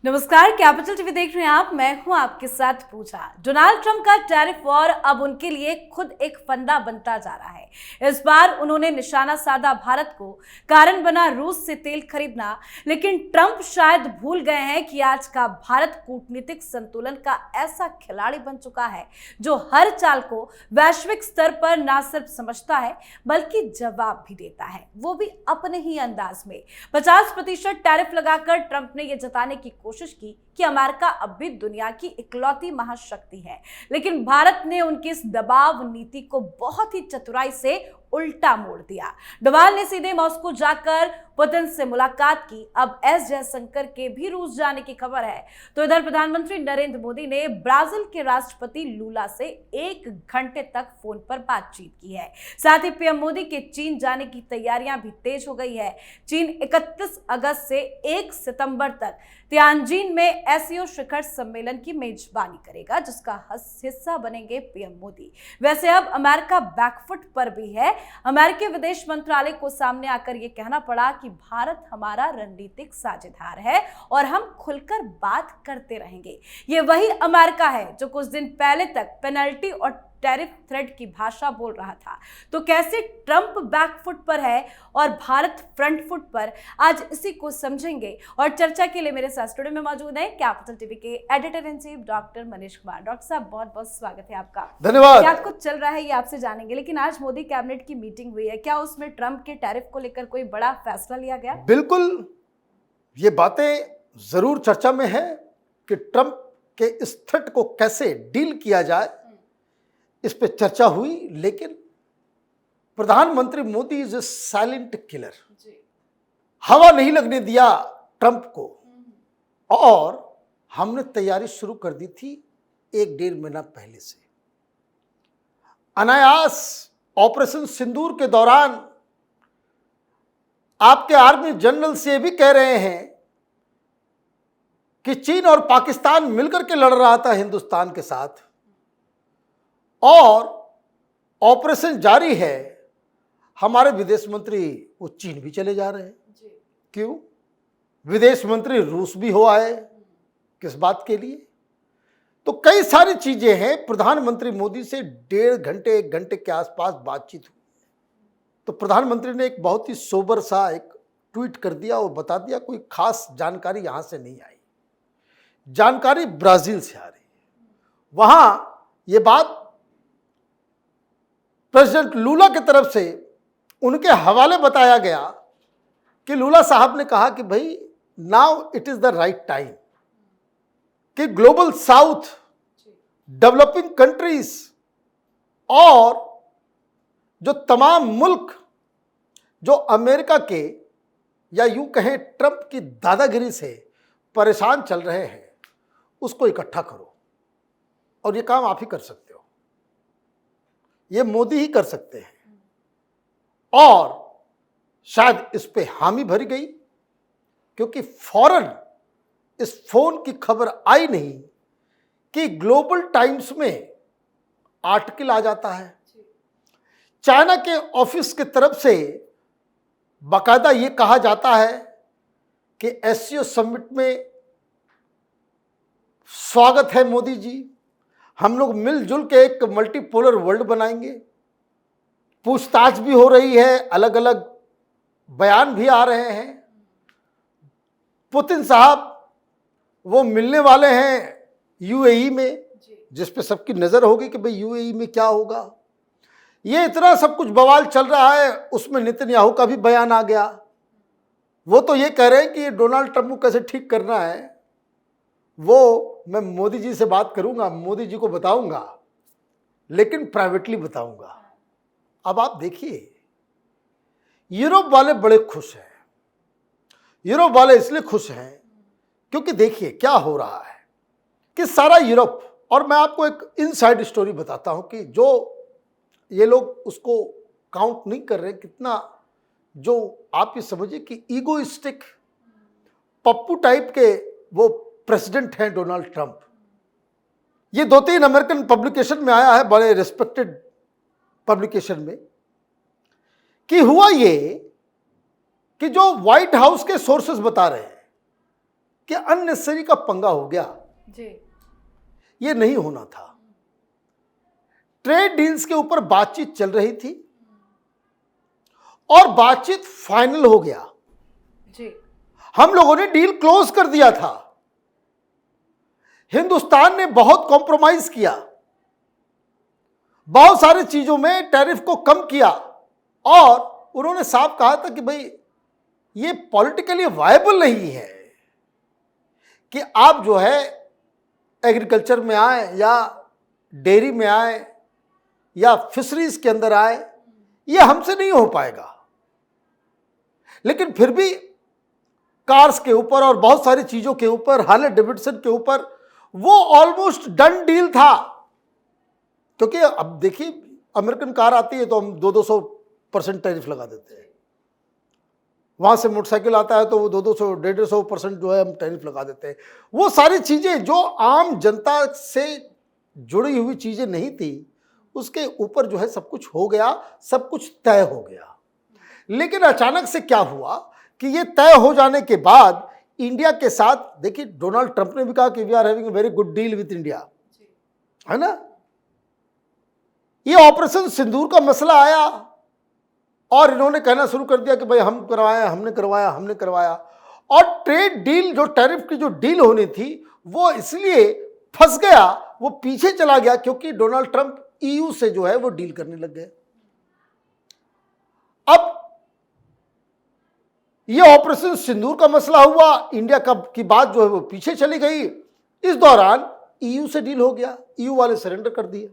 नमस्कार, capital TV देख रहे हैं आप। मैं हूं आपके साथ पूजा। डोनाल्ड ट्रंप का टैरिफ वॉर अब उनके लिए खुद एक फंदा बनता जा रहा है। इस बार उन्होंने निशाना साधा भारत को, कारण बना रूस से तेल खरीदना। लेकिन ट्रंप शायद भूल गए हैं कि आज का भारत कूटनीतिक संतुलन का ऐसा खिलाड़ी बन चुका है जो हर चाल को वैश्विक स्तर पर ना सिर्फ समझता है बल्कि जवाब भी देता है, वो भी अपने ही अंदाज में। 50% टैरिफ लगाकर ट्रंप ने यह जताने की कोशिश की कि अमेरिका अब भी दुनिया की इकलौती महाशक्ति है। लेकिन भारत ने उनकी इस दबाव नीति को बहुत ही चतुराई से उल्टा मोड़ दिया। डोवाल ने सीधे मॉस्को जाकर पुतिन से मुलाकात की। अब एस जयशंकर के भी रूस जाने की खबर है। तो इधर प्रधानमंत्री नरेंद्र मोदी ने ब्राजील के राष्ट्रपति लूला से 1 घंटे तक फोन पर बातचीत की है। साथ ही पीएम मोदी के चीन जाने की तैयारियां भी तेज हो गई है। चीन 31 अगस्त से 1 सितंबर तक तियानजिन में एससीओ शिखर सम्मेलन की मेजबानी करेगा, जिसका हिस्सा बनेंगे पीएम मोदी। वैसे अब अमेरिका बैकफुट पर भी है। अमेरिकी विदेश मंत्रालय को सामने आकर यह कहना पड़ा कि भारत हमारा रणनीतिक साझेदार है और हम खुलकर बात करते रहेंगे। ये वही अमेरिका है जो कुछ दिन पहले तक पेनल्टी और टैरिफ थ्रेड की भाषा बोल रहा था। तो कैसे ट्रंप बैकफुट पर है और भारत फ्रंट फुट पर, आज इसी को समझेंगे। और चर्चा के लिए मेरे साथ स्टूडियो में मौजूद है कैपिटल टीवी के editor in chief doctor Manish Kumar. Doctor साहब, बहुत बहुत स्वागत है आपका। धन्यवाद। क्या कुछ चल रहा है ये आपसे जानेंगे, लेकिन आज मोदी कैबिनेट की मीटिंग हुई है, क्या उसमें ट्रंप के टैरिफ को लेकर कोई बड़ा फैसला लिया गया? बिल्कुल, ये बातें जरूर चर्चा में है कि ट्रंप के इस थ्रेट को कैसे डील किया जाए, इस पे चर्चा हुई। लेकिन प्रधानमंत्री Modi is a silent killer. हवा नहीं लगने दिया ट्रंप को, और हमने तैयारी शुरू कर दी थी 1-1.5 महीना पहले से। अनायास ऑपरेशन सिंदूर के दौरान आपके आर्मी जनरल से भी कह रहे हैं कि चीन और पाकिस्तान मिलकर के लड़ रहा था हिंदुस्तान के साथ, और ऑपरेशन जारी है। हमारे विदेश मंत्री वो चीन भी चले जा रहे हैं। क्यों? विदेश मंत्री रूस भी हो आए। किस बात के लिए? तो कई सारी चीजें हैं। प्रधानमंत्री मोदी से 1.5 घंटे 1 घंटे के आसपास बातचीत हुई। तो प्रधानमंत्री ने एक बहुत ही सोबर सा एक ट्वीट कर दिया और बता दिया, कोई खास जानकारी यहां से नहीं आई, जानकारी ब्राजील से आ रही है। वहां ये बात प्रेसिडेंट लूला की तरफ से उनके हवाले बताया गया कि लूला साहब ने कहा कि भाई now it is the right time कि ग्लोबल साउथ, डेवलपिंग कंट्रीज और जो तमाम मुल्क जो अमेरिका के या यूं कहें ट्रंप की दादागिरी से परेशान चल रहे हैं, उसको इकट्ठा करो। और ये काम आप ही कर सकते हो, ये मोदी ही कर सकते हैं। और शायद इस पे हामी भरी गई, क्योंकि फौरन इस फोन की खबर आई नहीं कि ग्लोबल टाइम्स में आर्टिकल आ जाता है। चाइना के ऑफिस की तरफ से बाकायदा ये कहा जाता है कि एससीओ समिट में स्वागत है मोदी जी, हम लोग मिलजुल के एक मल्टीपोलर वर्ल्ड बनाएंगे। पूछताछ भी हो रही है, अलग अलग बयान भी आ रहे हैं। पुतिन साहब वो मिलने वाले हैं यूएई में, जिस पे सबकी नजर होगी कि भाई यूएई में क्या होगा। ये इतना सब कुछ बवाल चल रहा है, उसमें नेतन्याहू का भी बयान आ गया। वो तो ये कह रहे हैं कि ये डोनाल्ड ट्रंप को कैसे ठीक करना है, वो मैं मोदी जी से बात करूंगा, मोदी जी को बताऊंगा, लेकिन प्राइवेटली बताऊंगा। अब आप देखिए, यूरोप वाले बड़े खुश हैं। यूरोप वाले इसलिए खुश हैं क्योंकि देखिए क्या हो रहा है कि सारा यूरोप, और मैं आपको एक इनसाइड स्टोरी बताता हूं कि जो ये लोग उसको काउंट नहीं कर रहे, कितना जो आप ये समझिए कि ईगोइस्टिक पप्पू टाइप के वो प्रेसिडेंट हैं डोनाल्ड ट्रंप। ये 2-3 अमेरिकन पब्लिकेशन में आया है, बड़े रिस्पेक्टेड पब्लिकेशन में, कि हुआ ये कि जो व्हाइट हाउस के सोर्सेस बता रहे हैं कि अननेसेसरी का पंगा हो गया। जी। ये नहीं होना था। ट्रेड डील्स के ऊपर बातचीत चल रही थी और बातचीत फाइनल हो गया। जी। हम लोगों ने डील क्लोज कर दिया था। हिंदुस्तान ने बहुत कॉम्प्रोमाइज किया, बहुत सारी चीजों में टैरिफ को कम किया और उन्होंने साफ कहा था कि भाई ये पॉलिटिकली वायबल नहीं है कि आप जो है एग्रीकल्चर में आए या डेयरी में आए या फिशरीज के अंदर आए, ये हमसे नहीं हो पाएगा। लेकिन फिर भी कार्स के ऊपर और बहुत सारी चीजों के ऊपर, हार्ले डेविडसन के ऊपर वो ऑलमोस्ट डन डील था। क्योंकि अब देखिए अमेरिकन कार आती है तो हम 200% टैरिफ लगा देते हैं, वहां से मोटरसाइकिल आता है तो वो 200-150% जो है हम टैरिफ लगा देते हैं। वो सारी चीजें जो आम जनता से जुड़ी हुई चीजें नहीं थी, उसके ऊपर जो है सब कुछ हो गया, सब कुछ तय हो गया। लेकिन अचानक से क्या हुआ कि ये तय हो जाने के बाद इंडिया के साथ, देखिए डोनाल्ड ट्रंप ने भी कहा कि we are having a very good deal with India, है ना। ये ऑपरेशन सिंदूर का मसला आया और इन्होंने कहना शुरू कर दिया कि भाई हम करवाया, हमने करवाया, हमने करवाया। और ट्रेड डील, जो टैरिफ की जो डील होनी थी, वो इसलिए फंस गया, वो पीछे चला गया क्योंकि डोनाल्ड ट्रंप ईयू से जो है वो डील करने लग गए। अब ये ऑपरेशन सिंदूर का मसला हुआ, इंडिया की बात जो है वो पीछे चली गई। इस दौरान ईयू से डील हो गया, ईयू वाले सरेंडर कर दिए।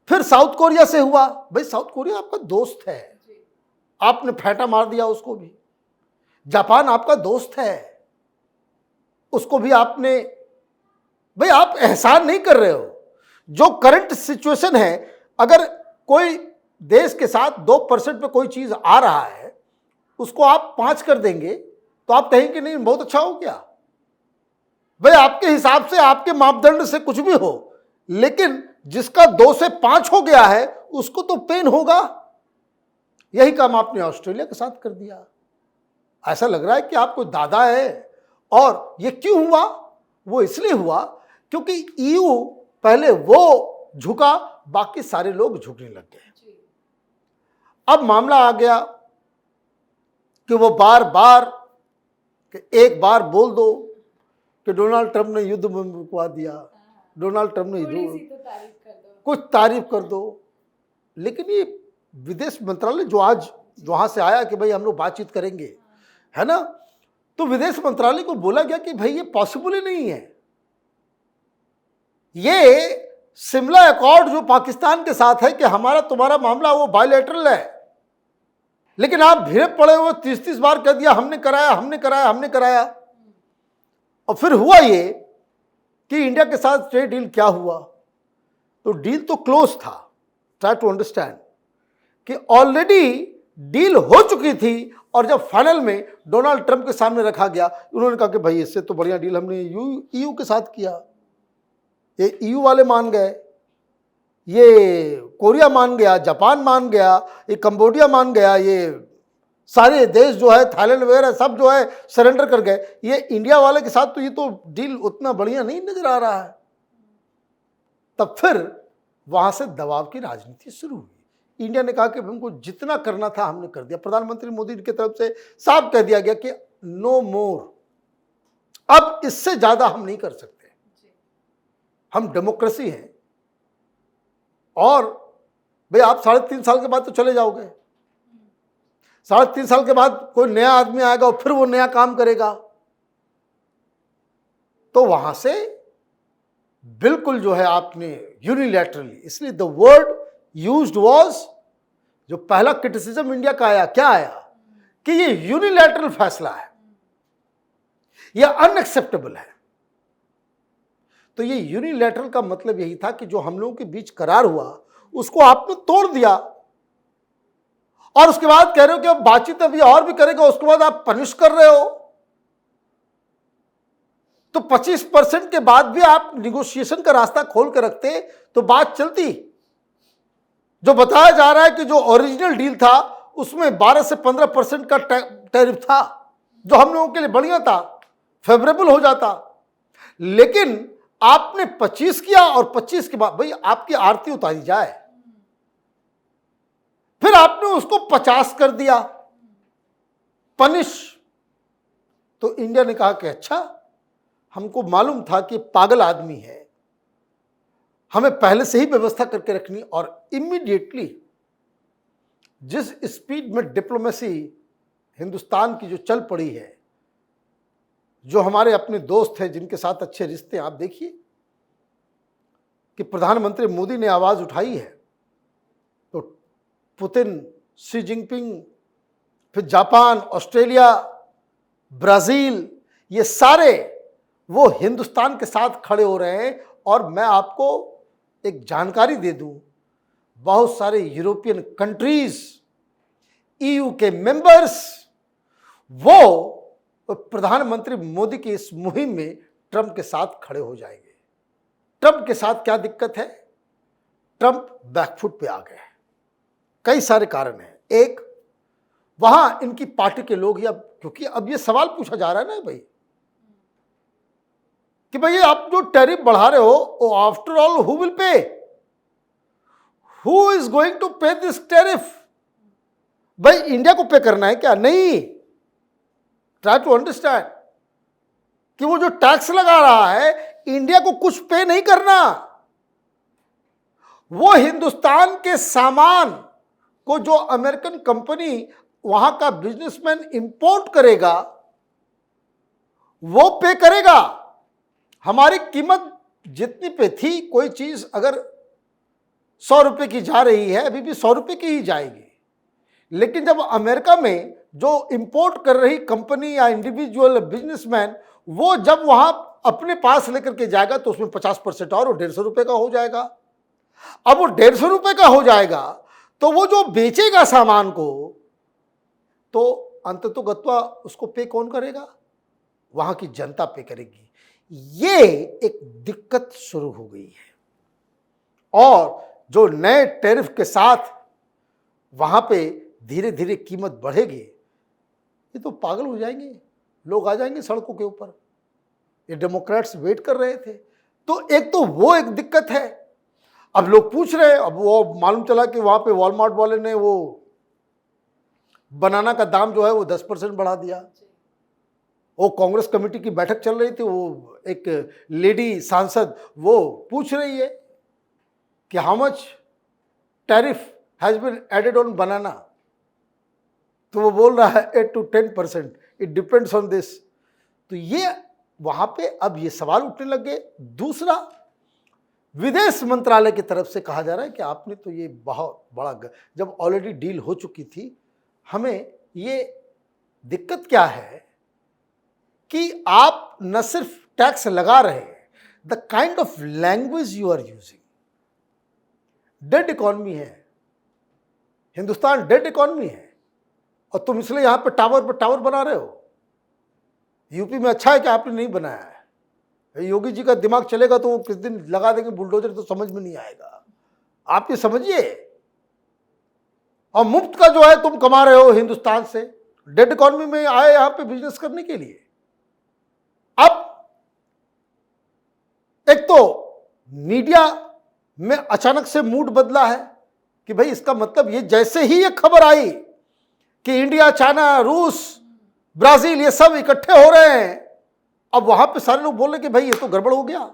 फिर साउथ कोरिया से हुआ। भाई साउथ कोरिया आपका दोस्त है, आपने फेंटा मार दिया उसको भी। जापान आपका दोस्त है, उसको भी आपने, भाई आप एहसान नहीं कर रहे हो। जो करंट सिचुएशन है, अगर कोई देश के साथ 2% पे कोई चीज आ रहा है, उसको आप 5 कर देंगे तो आप कहेंगे नहीं बहुत अच्छा हो गया। भाई आपके हिसाब से, आपके मापदंड से कुछ भी हो, लेकिन जिसका 2 से 5 हो गया है उसको तो पेन होगा। यही काम आपने ऑस्ट्रेलिया के साथ कर दिया। ऐसा लग रहा है कि आप कोई दादा है। और ये क्यों हुआ? वो इसलिए हुआ क्योंकि ईयू पहले वो झुका, बाकी सारे लोग झुकने लग गए। अब मामला आ गया कि वो बार बार, एक बार बोल दो कि डोनाल्ड ट्रंप ने युद्ध में रुकवा दिया, डोनाल्ड ट्रंप ने कुछ तारीफ कर दो। लेकिन ये विदेश मंत्रालय जो आज वहां से आया कि भाई हम लोग बातचीत करेंगे, है ना, तो विदेश मंत्रालय को बोला गया कि भाई ये पॉसिबल ही नहीं है। ये शिमला अकॉर्ड जो पाकिस्तान के साथ है कि हमारा तुम्हारा मामला वो बायलैटरल है, लेकिन आप भिड़े पड़े हुए 30-30 बार कह दिया हमने कराया, हमने कराया, हमने कराया। और फिर हुआ ये कि इंडिया के साथ ट्रेड डील क्या हुआ, तो डील तो क्लोज था। ट्राई टू अंडरस्टैंड कि ऑलरेडी डील हो चुकी थी और जब फाइनल में डोनाल्ड ट्रंप के सामने रखा गया, उन्होंने कहा कि भाई इससे तो बढ़िया डील हमने ईयू के साथ किया। ये ईयू वाले मान गए, ये कोरिया मान गया, जापान मान गया, ये कंबोडिया मान गया, ये सारे देश जो है थाईलैंड वगैरह सब जो है सरेंडर कर गए। ये इंडिया वाले के साथ तो ये तो डील उतना बढ़िया नहीं नजर आ रहा है। तब फिर वहां से दबाव की राजनीति शुरू हुई। इंडिया ने कहा कि हमको जितना करना था हमने कर दिया। प्रधानमंत्री मोदी की तरफ से साफ कह दिया गया कि नो मोर, अब इससे ज्यादा हम नहीं कर सकते। हम डेमोक्रेसी हैं और भाई आप 3.5 साल के बाद तो चले जाओगे, 3.5 साल के बाद कोई नया आदमी आएगा और फिर वो नया काम करेगा। तो वहां से बिल्कुल जो है आपने यूनिलैटरली, इसलिए द वर्ड यूज्ड वाज, जो पहला क्रिटिसिज्म इंडिया का आया, क्या आया कि ये यूनिलैटरल फैसला है, यह अनएक्सेप्टेबल है। तो ये यूनिलैटरल का मतलब यही था कि जो हम लोगों के बीच करार हुआ उसको आपने तोड़ दिया और उसके बाद कह रहे हो कि अब बातचीत अभी और भी करेगा, उसके बाद आप पनिश कर रहे हो। तो 25% के बाद भी आप निगोशिएशन का रास्ता खोल कर रखते तो बात चलती। जो बताया जा रहा है कि जो ओरिजिनल डील था उसमें 12 से 15% का टैरिफ था, जो हम लोगों के लिए बढ़िया था। फेवरेबल हो जाता। लेकिन आपने 25 किया और 25 के बाद भाई आपकी आरती उतारी जाए, फिर आपने उसको 50 कर दिया पनिश। तो इंडिया ने कहा कि अच्छा, हमको मालूम था कि पागल आदमी है, हमें पहले से ही व्यवस्था करके रखनी। और इमीडिएटली जिस स्पीड में डिप्लोमेसी हिंदुस्तान की जो चल पड़ी है, जो हमारे अपने दोस्त हैं जिनके साथ अच्छे रिश्ते, आप देखिए कि प्रधानमंत्री मोदी ने आवाज उठाई है तो पुतिन, शी जिनपिंग, फिर जापान, ऑस्ट्रेलिया, ब्राजील, ये सारे वो हिंदुस्तान के साथ खड़े हो रहे हैं। और मैं आपको एक जानकारी दे दूं, बहुत सारे यूरोपियन कंट्रीज, ईयू के मेंबर्स, वो प्रधानमंत्री मोदी की इस मुहिम में ट्रंप के साथ खड़े हो जाएंगे। ट्रंप के साथ क्या दिक्कत है? ट्रंप बैकफुट पे आ गए। कई सारे कारण हैं। एक, वहां इनकी पार्टी के लोग, या क्योंकि अब ये सवाल पूछा जा रहा है ना भाई कि भाई आप जो टैरिफ बढ़ा रहे हो, after all who will pay? Who is going to pay this tariff? भाई इंडिया को पे करना है क्या? नहीं। ट्राई टू अंडरस्टैंड कि वो जो टैक्स लगा रहा है, इंडिया को कुछ पे नहीं करना। वो हिंदुस्तान के सामान को जो अमेरिकन कंपनी, वहां का बिजनेसमैन इंपोर्ट करेगा, वो पे करेगा। हमारी कीमत जितनी पे थी, कोई चीज अगर 100 रुपए की जा रही है, अभी भी 100 रुपए की ही जाएगी। लेकिन जब अमेरिका में जो इंपोर्ट कर रही कंपनी या इंडिविजुअल बिजनेसमैन, वो जब वहां अपने पास लेकर के जाएगा तो उसमें 50% और 150 रुपए का हो जाएगा। अब वो 150 रुपए का हो जाएगा तो वो जो बेचेगा सामान को, तो अंततोगत्वा उसको पे कौन करेगा? वहां की जनता पे करेगी। ये एक दिक्कत शुरू हो गई है। और जो नए टैरिफ के साथ वहां पे धीरे धीरे कीमत बढ़ेगी, ये तो पागल हो जाएंगे, लोग आ जाएंगे सड़कों के ऊपर। ये डेमोक्रेट्स वेट कर रहे थे। तो एक तो वो एक दिक्कत है। अब लोग पूछ रहे हैं, अब वो मालूम चला कि वहां पे वॉलमार्ट वाले ने वो बनाना का दाम जो है वो 10% बढ़ा दिया। वो कांग्रेस कमेटी की बैठक चल रही थी, वो एक लेडी सांसद वो पूछ रही है कि how much tariff has been added on banana, तो वो बोल रहा है 8 to 10%, it depends on this. तो ये वहां पे अब ये सवाल उठने लग गए। दूसरा, विदेश मंत्रालय की तरफ से कहा जा रहा है कि आपने तो ये बहुत बड़ा, जब ऑलरेडी डील हो चुकी थी, हमें ये दिक्कत क्या है कि आप न सिर्फ टैक्स लगा रहे हैं, the kind of language you are using, dead economy है हिंदुस्तान, डेड इकोनॉमी है। और तुम इसलिए यहां पे टावर बना रहे हो। यूपी में अच्छा है कि आपने नहीं बनाया है। योगी जी का दिमाग चलेगा तो वो किस दिन लगा देंगे बुलडोजर, तो समझ में नहीं आएगा। आप ये समझिए। और मुफ्त का जो है तुम कमा रहे हो हिंदुस्तान से, डेड इकोनॉमी में आए यहां पे बिजनेस करने के लिए। अब एक तो मीडिया में अचानक से मूड बदला है कि भाई इसका मतलब ये, जैसे ही ये खबर आई कि इंडिया, चाइना, रूस, ब्राजील ये सब इकट्ठे हो रहे हैं, अब वहां पे सारे लोग बोल रहे कि भाई ये तो गड़बड़ हो गया।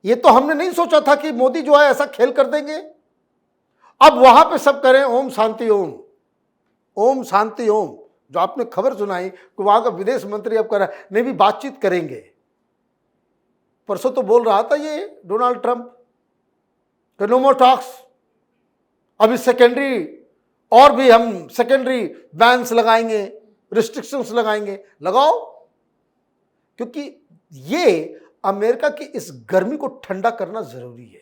ये तो हमने नहीं सोचा था कि मोदी जो है ऐसा खेल कर देंगे। अब वहां पे सब करें ओम शांति ओम, ओम शांति ओम। जो आपने खबर सुनाई कि वहां का विदेश मंत्री अब ने भी बातचीत करेंगे। परसों तो बोल रहा था ये डोनाल्ड ट्रंप कि नो मोर टॉक्स, अभी सेकेंडरी, और भी हम सेकेंडरी बैन्स लगाएंगे, रिस्ट्रिक्शंस लगाएंगे। लगाओ, क्योंकि ये अमेरिका की इस गर्मी को ठंडा करना जरूरी है।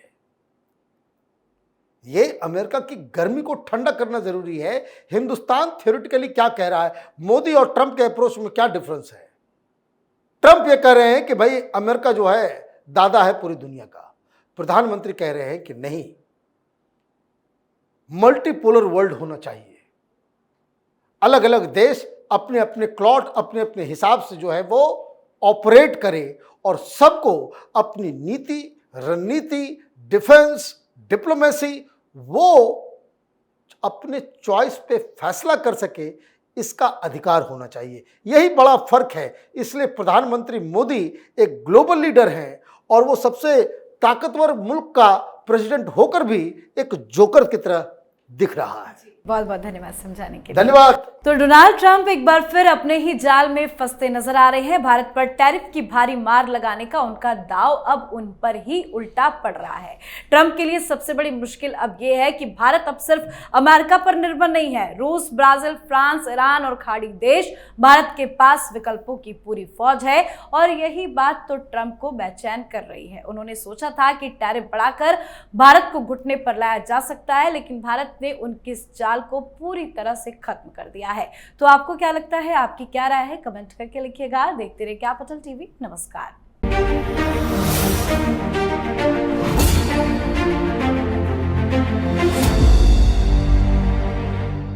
ये अमेरिका की गर्मी को ठंडा करना जरूरी है। हिंदुस्तान थ्योरेटिकली क्या कह रहा है, मोदी और ट्रंप के अप्रोच में क्या डिफरेंस है? ट्रंप ये कह रहे हैं कि भाई अमेरिका जो है दादा है पूरी दुनिया का। प्रधानमंत्री कह रहे हैं कि नहीं, मल्टीपोलर वर्ल्ड होना चाहिए। अलग अलग देश अपने अपने क्लॉट, अपने अपने हिसाब से जो है वो ऑपरेट करे और सबको अपनी नीति, रणनीति, डिफेंस, डिप्लोमेसी वो अपने चॉइस पे फैसला कर सके, इसका अधिकार होना चाहिए। यही बड़ा फर्क है। इसलिए प्रधानमंत्री मोदी एक ग्लोबल लीडर हैं और वो सबसे ताकतवर मुल्क का प्रेसिडेंट होकर भी एक जोकर की तरह दिख रहा है। बहुत बहुत धन्यवाद समझाने के लिए। धन्यवाद। तो डोनाल्ड ट्रंप एक बार फिर अपने ही जाल में फंसते नजर आ रहे हैं। भारत पर टैरिफ की भारी मार लगाने का उनका दांव अब उन पर ही उल्टा पड़ रहा है। ट्रंप के लिए सबसे बड़ी मुश्किल अब यह है कि भारत अब सिर्फ अमेरिका पर निर्भर नहीं है। रूस, ब्राजील, फ्रांस, ईरान और खाड़ी देश, भारत के पास विकल्पों की पूरी फौज है और यही बात तो ट्रंप को बेचैन कर रही है। उन्होंने सोचा था कि टैरिफ बढ़ाकर भारत को घुटने पर लाया जा सकता है, लेकिन भारत ने उनकी इस जाल को पूरी तरह से खत्म कर दिया है। तो आपको क्या लगता है? आपकी क्या राय है? कमेंट करके लिखिएगा। देखते रहिए कैपिटल टीवी। नमस्कार।